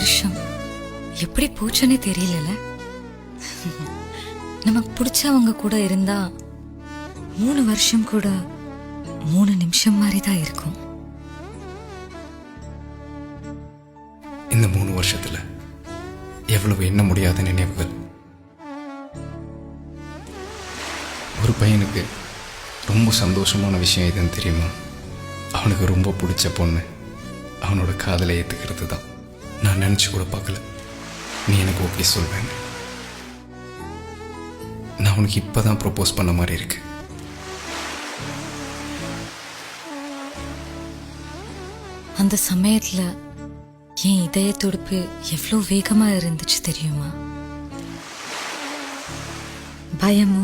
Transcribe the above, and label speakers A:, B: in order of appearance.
A: வருஷம் எப்படி போச்சுன்னே தெரியல. நமக்கு பிடிச்சவங்க கூட இருந்தா 3 வருஷம் கூட 3 நிமிஷம் மாதிரி தான் இருக்கும்.
B: இந்த 3 வருஷத்துல எவ்வளவு எண்ண முடியாத நினைவுகள். ஒரு பையனுக்கு ரொம்ப சந்தோஷமான விஷயம் எதுன்னு தெரியுமா? அவனுக்கு ரொம்ப பிடிச்ச பொண்ணு அவனோட காதலை ஏற்றுக்கிறது தான். நான் நினச்சி கூட பார்க்கல நீ எனக்கு ஓகே சொல்வேன். நான் உனக்கு இப்போ தான் ப்ரப்போஸ் பண்ண மாதிரி இருக்கு.
A: அந்த சமயத்துல என் இதய துடிப்பு எவ்வளோ வேகமா இருந்துச்சு தெரியுமா? பயமும்